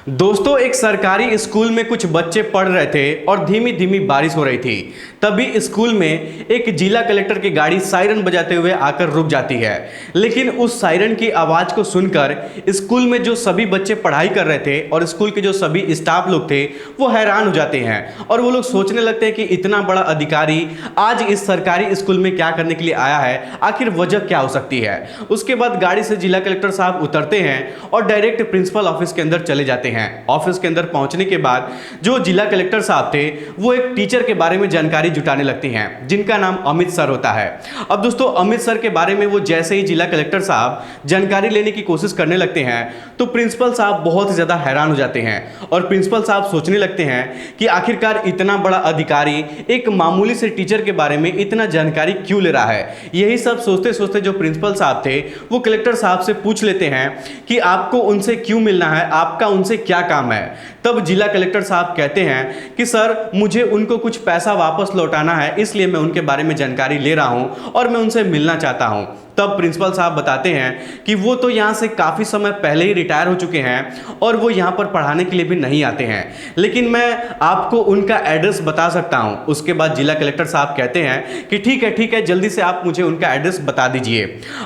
दोस्तों, एक सरकारी स्कूल में कुछ बच्चे पढ़ रहे थे और धीमी धीमी बारिश हो रही थी। तभी स्कूल में एक जिला कलेक्टर की गाड़ी सायरन बजाते हुए आकर रुक जाती है। लेकिन उस सायरन की आवाज को सुनकर स्कूल में जो सभी बच्चे पढ़ाई कर रहे थे और स्कूल के जो सभी स्टाफ लोग थे वो हैरान हो जाते हैं और वो लोग सोचने लगते हैं कि इतना बड़ा अधिकारी आज इस सरकारी स्कूल में क्या करने के लिए आया है, आखिर वजह क्या हो सकती है। उसके बाद गाड़ी से जिला कलेक्टर साहब उतरते हैं और डायरेक्ट प्रिंसिपल ऑफिस के अंदर चले जाते हैं। ऑफिस के अंदर पहुंचने के बाद जो जिला कलेक्टर साहब थे वो एक टीचर के बारे में जानकारी जुटाने लगते हैं जिनका नाम अमित सर होता है। अब दोस्तों, अमित सर के बारे में वो जैसे ही जिला कलेक्टर साहब जानकारी लेने की कोशिश करने लगते हैं तो प्रिंसिपल साहब बहुत ही ज्यादा हैरान हो जाते हैं और प्रिंसिपल साहब सोचने लगते हैं कि आखिरकार इतना बड़ा अधिकारी एक मामूली से टीचर के बारे में इतना जानकारी क्यों ले रहा है। यही सब सोचते सोचते जो प्रिंसिपल साहब थे वो कलेक्टर साहब से पूछ लेते हैं कि आपको उनसे क्यों मिलना है, आपका उनसे क्या काम है। तब जिला कलेक्टर साहब कहते हैं कि सर, मुझे उनको कुछ पैसा वापस लौटाना है, इसलिए मैं उनके बारे में जानकारी ले रहा हूं और मैं उनसे मिलना चाहता हूं। तब प्रिंसिपल साहब बताते हैं कि वो तो यहाँ से काफ़ी समय पहले ही रिटायर हो चुके हैं और वो यहाँ पर पढ़ाने के लिए भी नहीं आते हैं, लेकिन मैं आपको उनका एड्रेस बता सकता हूँ। उसके बाद जिला कलेक्टर साहब कहते हैं कि ठीक है, जल्दी से आप मुझे उनका एड्रेस बता दीजिए।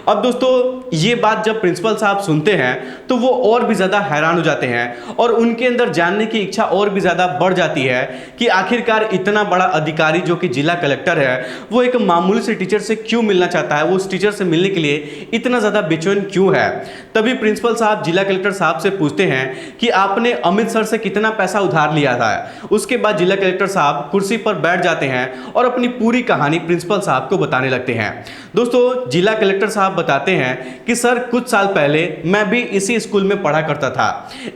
अब दोस्तों, ये बात जब प्रिंसिपल साहब सुनते हैं तो वो और भी ज़्यादा हैरान हो जाते हैं और उनके अंदर जानने की इच्छा और भी ज़्यादा बढ़ जाती है कि आखिरकार इतना बड़ा अधिकारी जो कि जिला कलेक्टर है वो एक मामूली से टीचर से क्यों मिलना चाहता है, वो उस टीचर से मिलने के लिए इतना ज्यादा बेचैन क्यों है। तभी प्रिंसिपल साहब जिला कलेक्टर साहब से पूछते हैं कि आपने अमित सर से कितना पैसा उधार लिया था। उसके बाद जिला कलेक्टर साहब कुर्सी पर बैठ जाते हैं और अपनी पूरी कहानी प्रिंसिपल साहब को बताने लगते हैं। दोस्तों, जिला कलेक्टर साहब बताते हैं कि सर, कुछ साल पहले मैं भी इसी स्कूल में पढ़ा करता था।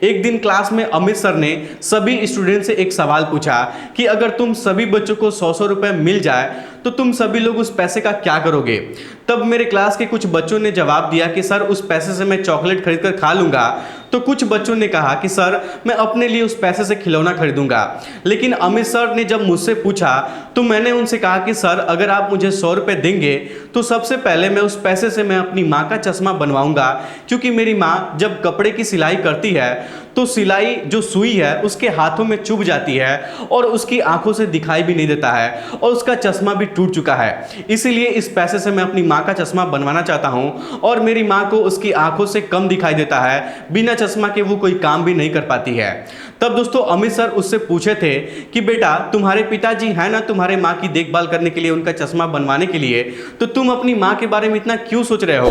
एक दिन क्लास में अमित सर ने सभी स्टूडेंट से एक सवाल पूछा कि अगर तुम सभी बच्चों को 100 रुपए मिल जाए तो तुम सभी लोग उस पैसे का क्या करोगे। तब मेरे क्लास के कुछ बच्चों ने जवाब दिया कि सर, उस पैसे से मैं चॉकलेट खरीद कर खा लूंगा। तो कुछ बच्चों ने कहा कि सर, मैं अपने लिए उस पैसे से खिलौना खरीदूंगा। लेकिन अमित सर ने जब मुझसे पूछा तो मैंने उनसे कहा कि सर, अगर आप मुझे 100 रुपए देंगे तो सबसे पहले मैं उस पैसे से मैं अपनी माँ का चश्मा बनवाऊंगा, क्योंकि मेरी माँ जब कपड़े की सिलाई करती है तो सिलाई जो सुई है उसके हाथों में चुभ जाती है और उसकी आंखों से दिखाई भी नहीं देता है और उसका चश्मा भी टूट चुका है। इसीलिए इस पैसे से मैं अपनी माँ का चश्मा बनवाना चाहता हूँ और मेरी माँ को उसकी आंखों से कम दिखाई देता है, बिना चश्मा के वो कोई काम भी नहीं कर पाती है। तब दोस्तों, अमित सर उससे पूछे थे कि बेटा, तुम्हारे पिताजी है ना तुम्हारे माँ की देखभाल करने के लिए, उनका चश्मा बनवाने के लिए, तो तुम अपनी माँ के बारे में इतना क्यों सोच रहे हो।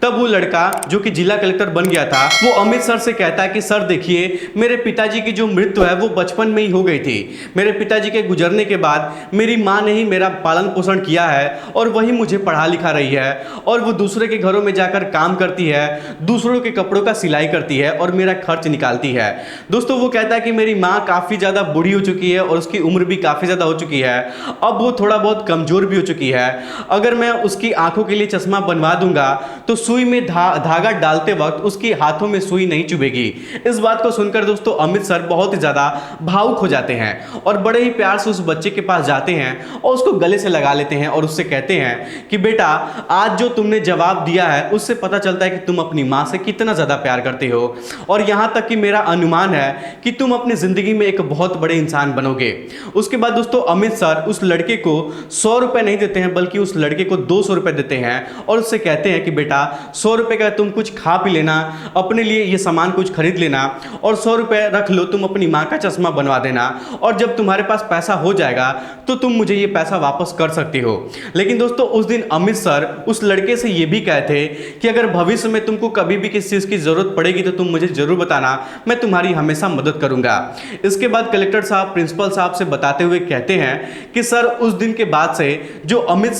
तब वो लड़का जो कि जिला कलेक्टर बन गया था वो अमित सर से कहता है कि सर देखिए, मेरे पिताजी की जो मृत्यु है वो बचपन में ही हो गई थी। मेरे पिताजी के गुजरने के बाद मेरी माँ ने ही मेरा पालन पोषण किया है और वही मुझे पढ़ा लिखा रही है और वो दूसरे के घरों में जाकर काम करती है, दूसरों के कपड़ों का सिलाई करती है और मेरा खर्च निकालती है। दोस्तों, वो कहता है कि मेरी माँ काफ़ी ज़्यादा बूढ़ी हो चुकी है और उसकी उम्र भी काफ़ी ज़्यादा हो चुकी है, अब वो थोड़ा बहुत कमज़ोर भी हो चुकी है। अगर मैं उसकी आंखों के लिए चश्मा बनवा दूंगा तो सुई में धागा डालते वक्त उसकी हाथों में सुई नहीं चुभेगी। इस बात को सुनकर दोस्तों अमित सर बहुत ही ज़्यादा भावुक हो जाते हैं और बड़े ही प्यार से उस बच्चे के पास जाते हैं और उसको गले से लगा लेते हैं और उससे कहते हैं कि बेटा, आज जो तुमने जवाब दिया है उससे पता चलता है कि तुम अपनी माँ से कितना ज़्यादा प्यार करते हो और यहाँ तक कि मेरा अनुमान है कि तुम अपनी ज़िंदगी में एक बहुत बड़े इंसान बनोगे। उसके बाद दोस्तों अमित सर उस लड़के को 100 रुपये नहीं देते हैं बल्कि उस लड़के को 200 रुपये देते हैं और उससे कहते हैं कि बेटा, 100 रुपये का तुम कुछ खा पी लेना, अपने लिए ये सामान कुछ खरीद लेना और 100 रुपये रख लो, तुम अपनी माँ का चश्मा बनवा देना और जब तुम्हारे पास पैसा हो जाएगा तो तुम मुझे ये पैसा वापस कर सकती हो। लेकिन दोस्तों, उस दिन अमित सर उस लड़के से ये भी कहे थे कि अगर भविष्य में तुमको कभी भी किसी चीज़ की ज़रूरत पड़ेगी तो तुम मुझे ज़रूर बताना, मैं तुम्हारी हमेशा मदद करूंगा। इसके बाद कलेक्टर साहब प्रिंसिपल साहब से बताते हुए कहते हैं कि सर, उस दिन के बाद से जो अमित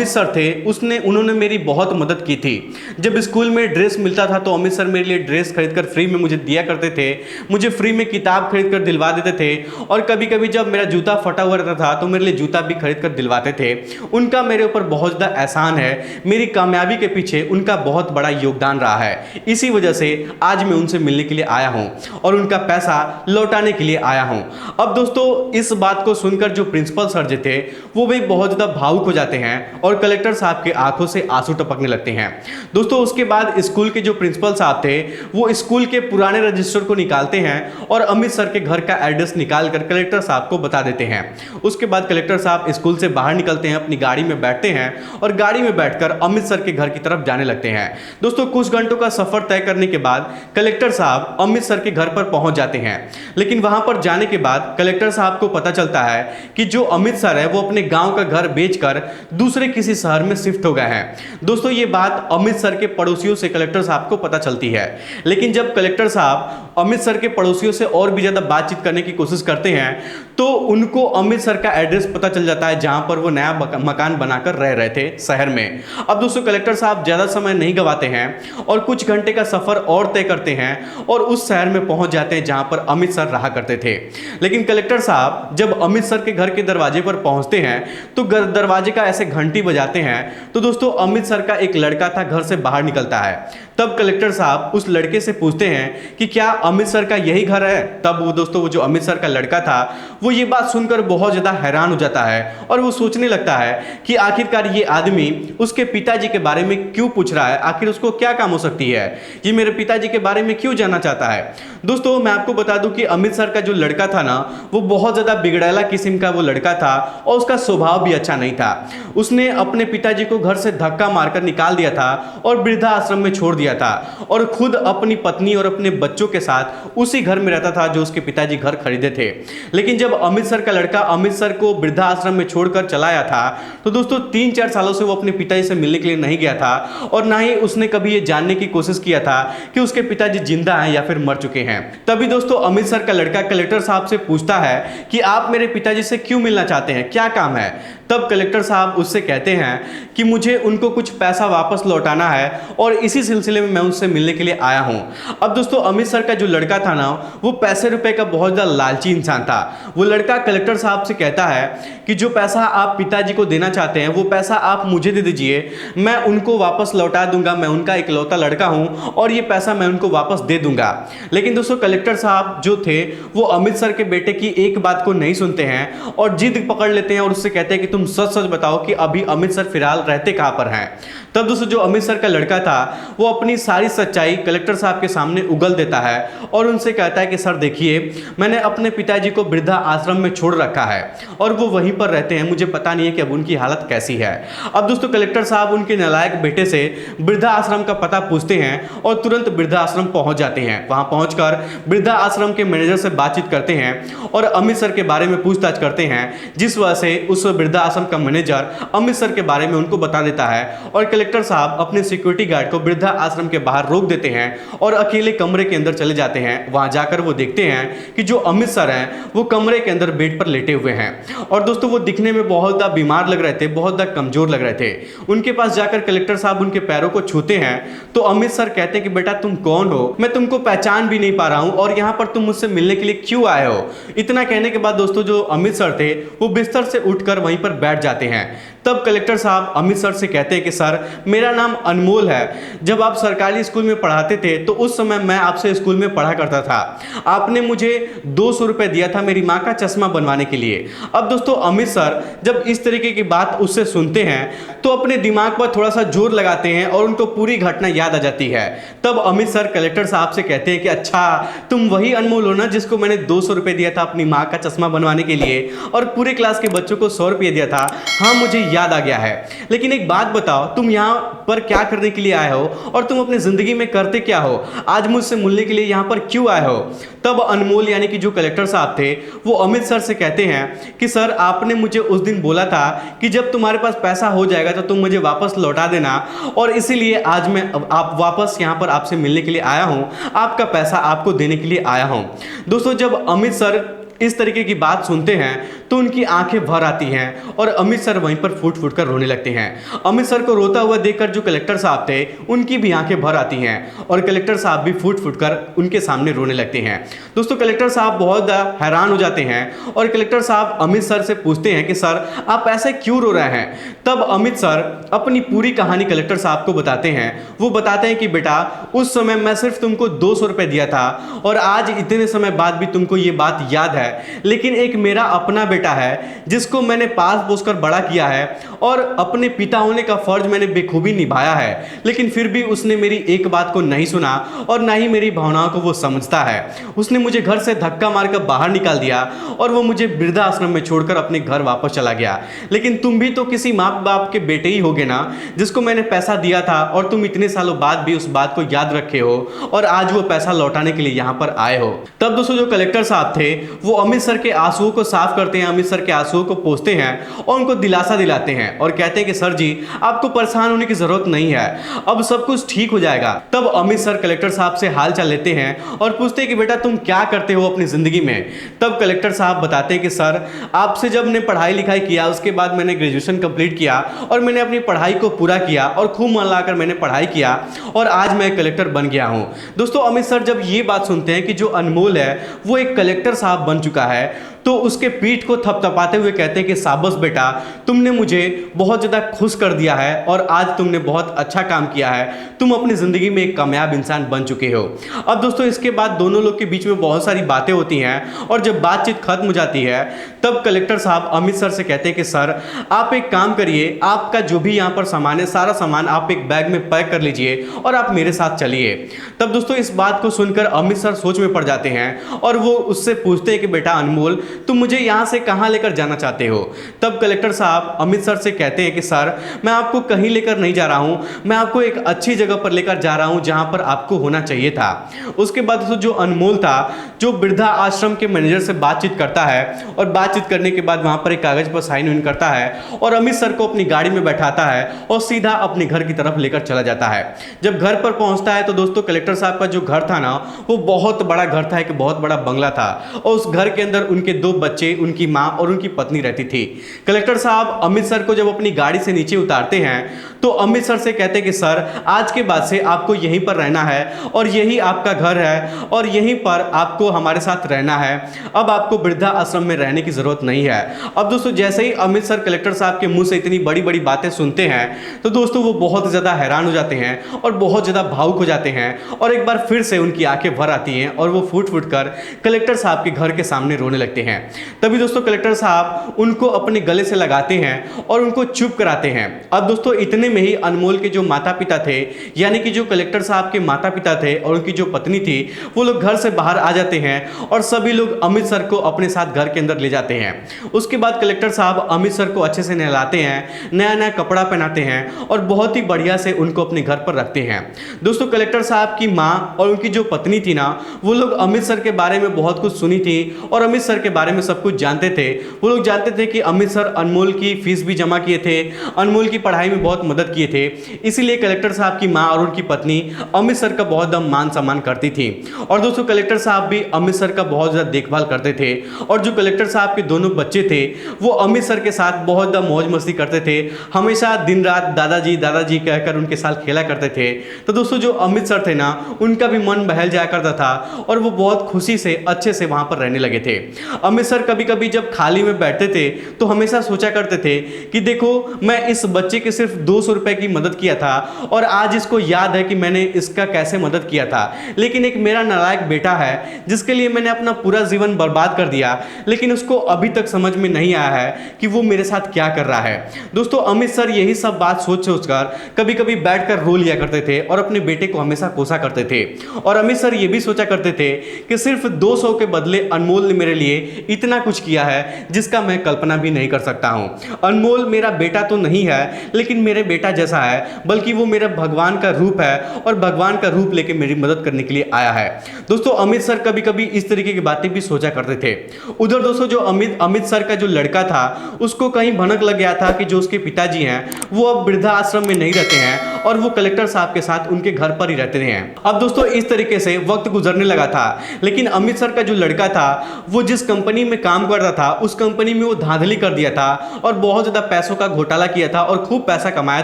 सर थे उन्होंने मेरी बहुत मदद की थी। जब स्कूल में ड्रेस मिलता था तो अमित सर मेरे लिए ड्रेस खरीदकर फ्री में मुझे दिया करते थे, मुझे फ्री में किताब खरीद कर दिलवा देते थे और कभी कभी जब मेरा जूता फटा हुआ रहता था तो मेरे लिए जूता भी खरीद कर दिलवाते थे। उनका मेरे ऊपर बहुत ज़्यादा एहसान है, मेरी कामयाबी के पीछे उनका बहुत बड़ा योगदान रहा है। इसी वजह से आज मैं उनसे मिलने के लिए आया हूं और उनका पैसा लौटाने के लिए आया हूं। अब दोस्तों इस बात को सुनकर जो प्रिंसिपल सर जी थे वो भी बहुत ज़्यादा भावुक हो जाते हैं और कलेक्टर साहब की आंखों से आंसू टपकने लगते हैं। दोस्तों उसके बाद स्कूल के जो प्रिंसिपल साहब थे वो स्कूल के पुराने रजिस्टर को निकालते हैं और अमित सर के घर का एड्रेस निकाल कर कलेक्टर साहब को बता देते हैं। उसके बाद कलेक्टर साहब स्कूल से बाहर निकलते हैं, अपनी गाड़ी में बैठते हैं और गाड़ी में बैठकर अमित सर के घर की तरफ जाने लगते हैं। दोस्तों कुछ घंटों का सफर तय करने के बाद कलेक्टर साहब अमित सर के घर पर पहुंच जाते हैं, लेकिन वहां पर जाने के बाद कलेक्टर साहब को पता चलता है कि जो अमित सर है वो अपने गांव का घर बेचकर दूसरे किसी शहर में शिफ्ट हो गए हैं। दोस्तों ये बात अमित सर के पड़ोसियों से कलेक्टर साहब को पता चलती है, लेकिन जब कलेक्टर साहब अमित सर के पड़ोसियों से और भी ज्यादा बातचीत करने की कोशिश करते हैं तो उनको अमित सर का एड्रेस पता चल जाता है जहां पर वो नया मकान बनाकर रह रहे थे शहर में। अब दोस्तों कलेक्टर साहब ज्यादा समय नहीं गवाते हैं और कुछ घंटे का सफर और तय करते हैं और उस शहर में पहुंच जाते हैं जहां पर अमित सर रहा करते थे। लेकिन कलेक्टर साहब जब अमित सर के घर के दरवाजे पर पहुंचते हैं तो दरवाजे का ऐसे घंटी बजाते हैं तो दोस्तों अमित सर का एक लड़का था घर से बाहर निकलता है। तब कलेक्टर साहब उस लड़के से पूछते हैं कि क्या अमित सर का यही घर है। तब वो दोस्तों वो जो अमित सर का लड़का था वो ये बात सुनकर बहुत ज्यादा हैरान हो जाता है और वो सोचने लगता है कि आखिरकार ये आदमी उसके पिताजी के बारे में क्यों पूछ रहा है, आखिर उसको क्या काम हो सकती है, ये मेरे पिताजी के बारे में क्यों जानना चाहता है। दोस्तों मैं आपको बता दूं कि अमित सर का जो लड़का था ना वो बहुत ज्यादा बिगड़ैला किस्म का वो लड़का था और उसका स्वभाव भी अच्छा नहीं था। उसने अपने पिताजी को घर से धक्का मारकर निकाल दिया था और वृद्धा आश्रम में छोड़ दिया था और खुद अपनी पत्नी और अपने बच्चों के साथ उसी घर में रहता था जो उसके पिताजी घर खरीदे थे। लेकिन जब अमित सर का लड़का अमित सर को वृद्धा आश्रम में छोड़कर चला आया था तो दोस्तों 3-4 सालों से वो अपने पिताजी से मिलने के लिए नहीं गया था और ना ही उसने कभी ये जानने की कोशिश किया था कि उसके पिताजी जिंदा हैं या फिर मर चुके हैं। तभी दोस्तों अमित सर का लड़का कलेक्टर साहब से पूछता है कि आप मेरे पिताजी से क्यों मिलना चाहते हैं, क्या काम है। तब कलेक्टर साहब उससे कहते हैं कि मुझे उनको कुछ पैसा वापस लौटाना है और इसी सिलसिले में मैं उनसे मिलने के लिए आया हूं। अब दोस्तों अमित सर का जो लड़का था ना वो पैसे रुपए का बहुत ज़्यादा लालची इंसान था। वो लड़का कलेक्टर साहब से कहता है कि जो पैसा आप पिताजी को देना चाहते हैं वो पैसा आप मुझे दे दीजिए, मैं उनको वापस लौटा दूंगा, मैं उनका इकलौता लड़का हूं और ये पैसा मैं उनको वापस दे दूंगा। लेकिन दोस्तों कलेक्टर साहब जो थे वो अमित सर के बेटे की एक बात को नहीं सुनते हैं और जिद पकड़ लेते हैं और उससे कहते हैं कि तुम सच सच बताओ कि अभी अमित सर फिलहाल रहते कहां पर हैं। तब दोस्तों जो अमित सर का लड़का था वो अपनी सारी सच्चाई कलेक्टर साहब के सामने उगल देता है और उनसे कहता है कि सर देखिए मैंने अपने पिताजी को वृद्धा आश्रम में छोड़ रखा है और वो वहीं पर रहते हैं, मुझे पता नहीं है कि अब उनकी हालत कैसी है। अब दोस्तों कलेक्टर साहब उनके नालायक बेटे से वृद्धा आश्रम का पता पूछते हैं और तुरंत वृद्धा आश्रम पहुंच जाते हैं। वहां पहुंचकर वृद्धा आश्रम के मैनेजर से बातचीत करते हैं और अमित सर के बारे में पूछताछ करते हैं, जिस वजह से उस वृद्धा आश्रम का मैनेजर अमित सर के बारे में उनको बता देता है और कलेक्टर साहब अपने सिक्योरिटी गार्ड को वृद्धा आश्रम के बाहर रोक देते हैं और अकेले कमरे के अंदर चले जाते हैं। वहां जाकर वो देखते हैं कि जो अमित सर हैं वो कमरे के अंदर बेड पर लेटे हुए हैं और दोस्तों वो दिखने में बहुत ज़्यादा बीमार लग रहे थे, बहुत ज़्यादा कमजोर लग रहे थे। उनके पास जाकर कलेक्टर साहब उनके पैरों को छूते हैं तो अमित सर कहते हैं कि बेटा तुम कौन हो, मैं तुमको पहचान भी नहीं पा रहा हूं और यहां पर तुम मुझसे मिलने के लिए क्यों आए हो। इतना कहने के बाद दोस्तों जो अमित सर थे वो बिस्तर से उठकर वहीं पर बैठ जाते हैं। तब कलेक्टर साहब अमित सर से कहते हैं कि सर मेरा नाम अनमोल है, जब आप सरकारी स्कूल में पढ़ाते थे तो उस समय मैं आपसे स्कूल में पढ़ा करता था, आपने मुझे 200 रुपये दिया था मेरी माँ का चश्मा बनवाने के लिए। अब दोस्तों अमित सर जब इस तरीके की बात उससे सुनते हैं तो अपने दिमाग पर थोड़ा सा जोर लगाते हैं और उनको पूरी घटना याद आ जाती है। तब अमित सर कलेक्टर साहब से कहते हैं कि अच्छा तुम वही अनमोल हो ना जिसको मैंने 200 रुपये दिया था अपनी माँ का चश्मा बनवाने के लिए और पूरे क्लास के बच्चों को 100 रुपये दिया था। हाँ मुझे याद आ गया है, लेकिन एक बात बताओ तुम यहाँ पर क्या करने के लिए आए हो और तुम अपनी जिंदगी में करते क्या हो, आज मुझसे मिलने के लिए यहाँ पर क्यों आए हो। तब अनमोल यानी कि जो कलेक्टर साहब थे वो अमित सर से कहते हैं कि सर आपने मुझे उस दिन बोला था कि जब तुम्हारे पास पैसा हो जाएगा तो तुम मुझे वापस लौटा देना और इसीलिए आज मैं आप वापस यहाँ पर आपसे मिलने के लिए आया हूँ, आपका पैसा आपको देने के लिए आया हूँ। दोस्तों जब अमित सर इस तरीके की बात सुनते हैं तो उनकी आंखें भर आती हैं और अमित सर वहीं पर फूट फूट कर रोने लगते हैं। अमित सर को रोता हुआ देखकर जो कलेक्टर साहब थे उनकी भी आंखें भर आती हैं और कलेक्टर साहब भी फूट फूट कर उनके सामने रोने लगते हैं। दोस्तों कलेक्टर साहब बहुत हैरान हो जाते हैं और कलेक्टर साहब अमित सर से पूछते हैं कि सर आप ऐसे क्यों रो रहे हैं। तब अमित सर अपनी पूरी कहानी कलेक्टर साहब को बताते हैं। वो बताते हैं कि बेटा उस समय मैं सिर्फ तुमको 200 रुपए दिया था और आज इतने समय बाद भी तुमको ये बात याद है, लेकिन एक मेरा अपना बेटा है जिसको मैंने पास पोस कर बड़ा किया है और अपने पिता होने का फर्ज मैंने बेखूबी निभाया है, लेकिन फिर भी उसने मेरी एक बात को नहीं सुना और ना ही मेरी भावनाओं को वो समझता है। उसने मुझे घर से धक्का मारकर बाहर निकाल दिया और वो मुझे वृद्धाश्रम में छोड़कर अपने घर वापस चला गया। लेकिन तुम भी तो किसी माँ बाप के बेटे ही होगे ना, जिसको मैंने पैसा दिया था और तुम इतने सालों बाद भी उस बात को याद रखे हो और आज वो पैसा लौटाने के लिए यहाँ पर आए हो। तब दोस्तों जो कलेक्टर साहब थे वो अमित सर के आंसुओं को साफ करते हैं, अमित सर के आंसुओं को पोंछते हैं और उनको दिलासा दिलाते हैं और कहते हैं कि सर जी आपको परेशान होने की जरूरत नहीं है, अब सब कुछ ठीक हो जाएगा। तब अमित सर कलेक्टर साहब से हाल चाल लेते हैं और पूछते हैं कि बेटा तुम क्या करते हो अपनी जिंदगी में। तब कलेक्टर साहब बताते हैं कि सर आपसे जब मैंने पढ़ाई लिखाई किया उसके बाद मैंने ग्रेजुएशन कंप्लीट किया और मैंने अपनी पढ़ाई को पूरा किया और खूब मन लगाकर मैंने पढ़ाई किया और आज मैं कलेक्टर बन गया हूं। दोस्तों अमित सर जब ये बात सुनते हैं कि जो अनमोल है वो एक कलेक्टर साहब बन चुका है तो उसके पीठ को थपथपाते हुए कहते हैं कि शाबाश बेटा तुमने मुझे बहुत ज़्यादा खुश कर दिया है और आज तुमने बहुत अच्छा काम किया है, तुम अपनी ज़िंदगी में एक कामयाब इंसान बन चुके हो। अब दोस्तों इसके बाद दोनों लोग के बीच में बहुत सारी बातें होती हैं और जब बातचीत खत्म हो जाती है तब कलेक्टर साहब अमित सर से कहते हैं कि सर आप एक काम करिए, आपका जो भी यहाँ पर सामान है सारा सामान आप एक बैग में पैक कर लीजिए और आप मेरे साथ चलिए। तब दोस्तों इस बात को सुनकर अमित सर सोच में पड़ जाते हैं और वो उससे पूछते हैं कि बेटा अनमोल तुम मुझे यहां से कहां लेकर जाना चाहते हो। तब कलेक्टर साहब अमित सर से कहते हैं कि सर मैं आपको कहीं लेकर नहीं जा रहा हूं, मैं आपको एक अच्छी जगह पर लेकर जा रहा हूं जहां पर आपको होना चाहिए था। उसके बाद जो अनमोल था जो वृद्धा आश्रम के मैनेजर से बातचीत करता है और बातचीत करने के बाद वहां पर एक कागज पर साइन इन करता है और अमित सर को अपनी गाड़ी में बैठाता है और सीधा अपने घर की तरफ लेकर चला जाता है। जब घर पर पहुंचता है तो दोस्तों कलेक्टर साहब का जो घर था ना वो बहुत बड़ा घर था, एक बहुत बड़ा बंगला था और उस घर के अंदर उनके 2 बच्चे, उनकी मां और उनकी पत्नी रहती थी। कलेक्टर साहब अमित सर को जब अपनी गाड़ी से नीचे उतारते हैं तो अमित सर से कहते हैं कि सर आज के बाद से आपको यहीं पर रहना है और यही आपका घर है और यहीं पर आपको हमारे साथ रहना है, अब आपको वृद्धा आश्रम में रहने की जरूरत नहीं है। अब दोस्तों जैसे ही अमित सर कलेक्टर साहब के मुंह से इतनी बड़ी बड़ी बातें सुनते हैं तो दोस्तों वो बहुत ज्यादा हैरान हो जाते हैं और बहुत ज्यादा भावुक हो जाते हैं और एक बार फिर से उनकी आंखें भर आती हैं और वो फूट फूट कर कलेक्टर साहब के घर के सामने रोने लगते हैं। तभी दोस्तों कलेक्टर साहब उनको अपने गले से लगाते हैं और उनको चुप कराते हैं। अब दोस्तों इतने में ही अनमोल के जो माता पिता थे यानी कि जो कलेक्टर साहब के माता पिता थे और उनकी जो पत्नी थी वो लोग घर से बाहर आ जाते हैं और सभी लोग अमित सर को अपने साथ घर के अंदर ले जाते हैं। उसके बाद कलेक्टर साहब अमित सर को अच्छे से नहलाते हैं, नया नया कपड़ा पहनाते हैं और बहुत ही बढ़िया से उनको अपने घर पर रखते हैं। दोस्तों कलेक्टर साहब की माँ और उनकी जो पत्नी थी ना वो लोग अमित सर के बारे में बहुत कुछ सुनी थी और अमित सर के बारे में सब कुछ जानते थे। वो लोग जानते थे कि अमित सर अनमोल की फीस भी जमा किए थे, अनमोल की पढ़ाई में बहुत मदद किए थे, इसीलिए कलेक्टर साहब की मां और उनकी पत्नी अमित सर का बहुत मान सम्मान करती थी। और दोस्तों कलेक्टर साहब भी अमित सर का बहुत ज़्यादा देखभाल करते थे और जो कलेक्टर साहब के दोनों बच्चे थे वो अमित सर के साथ बहुत ज़्यादा मौज मस्ती करते थे, हमेशा दिन रात दादाजी दादाजी कहकर उनके साथ खेला करते थे। तो दोस्तों जो अमित सर थे ना उनका भी मन बहल जाया करता था और वो बहुत खुशी से अच्छे से वहां पर रहने लगे थे। अमित सर कभी कभी जब खाली में बैठते थे तो हमेशा सोचा करते थे कि देखो मैं इस बच्चे के सिर्फ 200 रुपए की मदद किया था और आज इसको याद है कि मैंने इसका कैसे मदद किया था, लेकिन एक मेरा नालायक बेटा है जिसके लिए मैंने अपना पूरा जीवन बर्बाद कर दिया, लेकिन उसको अभी तक समझ में नहीं आया है कि वो मेरे साथ क्या कर रहा है। दोस्तों अमित सर यही सब बात सोच सोचकर कभी कभी बैठकर रो लिया करते थे और अपने बेटे को हमेशा कोसा करते थे। और अमित सर ये भी सोचा करते थे कि सिर्फ 200 के बदले अनमोल ने मेरे लिए इतना कुछ किया है जिसका मैं कल्पना भी नहीं कर सकता हूं। अनमोल मेरा बेटा तो नहीं है लेकिन मेरे बेटा जैसा है, बल्कि वो मेरा भगवान का रूप है और भगवान का रूप लेके मेरी मदद करने के लिए आया है। दोस्तों अमित सर कभी कभी इस तरीके की बातें भी सोचा करते थे। उधर दोस्तों जो अमित सर का जो लड़का था उसको कहीं भनक लग गया था कि जो उसके पिताजी हैं वो अब वृद्धा आश्रम में नहीं रहते हैं और वो कलेक्टर साहब के साथ उनके घर पर ही रहते हैं। अब दोस्तों इस तरीके से वक्त गुजरने लगा था, लेकिन अमित सर का जो लड़का था वो जिस कंपनी में काम कर रहा था उस कंपनी में वो धांधली कर दिया था और बहुत ज़्यादा पैसों का घोटाला किया था और खूब पैसा कमाया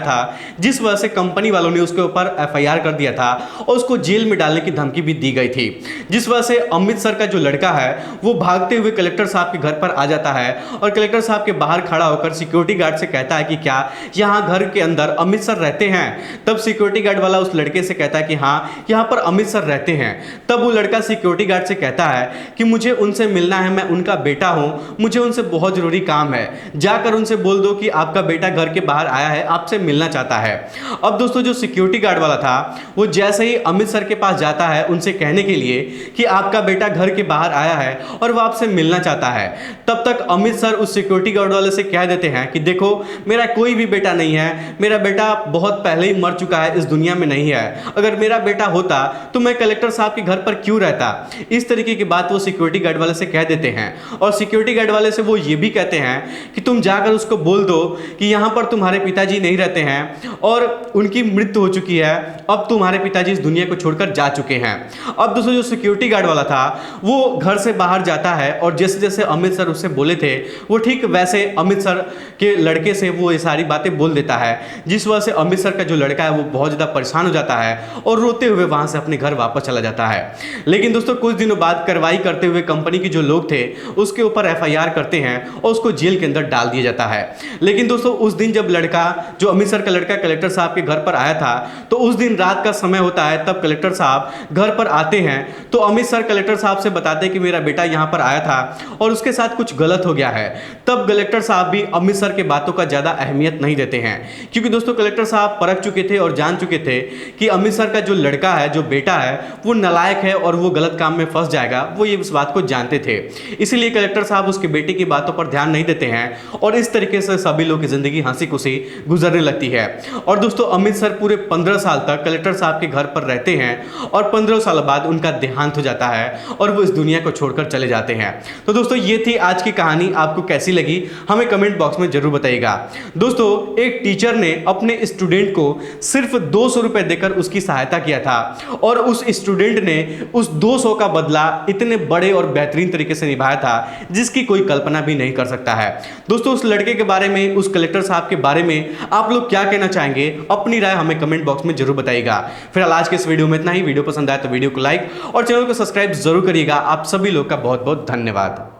था, जिस वजह से कंपनी वालों ने उसके ऊपर एफआईआर कर दिया था और उसको जेल में डालने की धमकी भी दी गई थी। जिस वजह से अमित सर का जो लड़का है वो भागते हुए कलेक्टर साहब के घर पर आ जाता है और कलेक्टर साहब के बाहर खड़ा होकर सिक्योरिटी गार्ड से कहता है कि क्या यहाँ घर के अंदर अमित सर रहते हैं। तब सिक्योरिटी गार्ड वाला उस लड़के से कहता है कि हाँ, यहाँ पर अमित सर रहते हैं। तब वो लड़का सिक्योरिटी गार्ड से कहता है कि मुझे उनसे मिलना है, मैं उनका बेटा हूँ, मुझे उनसे बहुत जरूरी काम है, जाकर उनसे बोल दो कि आपका बेटा घर के बाहर आया है, आपसे मिलना चाहता है। अब दोस्तों जो सिक्योरिटी गार्ड वाला था वो जैसे ही अमित सर के पास जाता है उनसे कहने के लिए कि आपका बेटा घर के बाहर आया है और वो आपसे मिलना चाहता है, तब तक अमित सर उस सिक्योरिटी गार्ड वाले से कह देते हैं कि देखो मेरा कोई भी बेटा नहीं है, मेरा बेटा बहुत पहले ही मर चुका है, इस दुनिया में नहीं है, अगर मेरा बेटा होता तो मैं कलेक्टर साहब के घर पर क्यों रहता। इस तरीके की बात वो सिक्योरिटी गार्ड वाले से कह देते हैं और सिक्योरिटी गार्ड वाले से वो ये भी कहते हैं कि तुम जाकर उसको बोल दो कि यहाँ पर तुम्हारे पिताजी नहीं रहते हैं और उनकी मृत्यु हो चुकी है, अब तुम्हारे पिताजी इस दुनिया को छोड़कर जा चुके हैं। अब दोस्तों जो सिक्योरिटी गार्ड वाला था वो घर से बाहर जाता है और जैसे जैसे अमित सर उससे बोले थे वो ठीक वैसे अमित सर के लड़के से वो ये सारी बातें बोल देता है, जिस वजह से अमित सर का जो लड़का है वो बहुत ज़्यादा परेशान हो जाता है और रोते हुए वहाँ से अपने घर वापस चला जाता है। लेकिन दोस्तों कुछ दिनों बाद कार्रवाई करते हुए कंपनी के जो लोग थे उसके ऊपर एफआईआर करते हैं और उसको जेल के अंदर डाल दिया जाता है। लेकिन दोस्तों उस दिन जब लड़का जो अमित सर का लड़का कलेक्टर साहब के घर पर आया था तो उस दिन रात का समय होता है, तब कलेक्टर साहब घर पर आते हैं तो अमित सर कलेक्टर साहब से बताते हैं कि मेरा बेटा यहाँ पर आया था और उसके साथ कुछ गलत हो गया है। तब कलेक्टर साहब भी अमित सर के बातों का ज़्यादा अहमियत नहीं देते हैं, क्योंकि दोस्तों कलेक्टर साहब परख चुके थे और जान चुके थे कि अमित सर का जो लड़का है, जो बेटा है, वो नालायक है और वो गलत काम में फंस जाएगा, वो ये इस बात को जानते थे। इसीलिए कलेक्टर साहब उसके बेटे की बातों पर ध्यान नहीं देते हैं और इस तरीके से सभी लोग की जिंदगी हंसी खुशी गुजरने लगती है। और दोस्तों अमित सर पूरे 15 साल तक कलेक्टर साहब के घर पर रहते हैं और 15 साल बाद उनका देहांत हो जाता है और वो इस दुनिया को छोड़कर चले जाते हैं। तो दोस्तों ये थी आज की कहानी, आपको कैसी लगी हमें कमेंट बॉक्स में जरूर बताइएगा। दोस्तों एक टीचर ने अपने स्टूडेंट को सिर्फ 200 रुपए देकर उसकी सहायता किया था और उस स्टूडेंट ने उस 200 का बदला इतने बड़े और बेहतरीन तरीके से निभाया था जिसकी कोई कल्पना भी नहीं कर सकता है। दोस्तों उस लड़के के बारे में, उस कलेक्टर साहब के बारे में आप लोग क्या कहना चाहेंगे, अपनी राय हमें कमेंट बॉक्स में जरूर बताइएगा। फिलहाल आज के इस वीडियो में इतना ही। वीडियो पसंद आए तो वीडियो को लाइक और चैनल को सब्सक्राइब जरूर करिएगा। आप सभी लोग का बहुत बहुत धन्यवाद।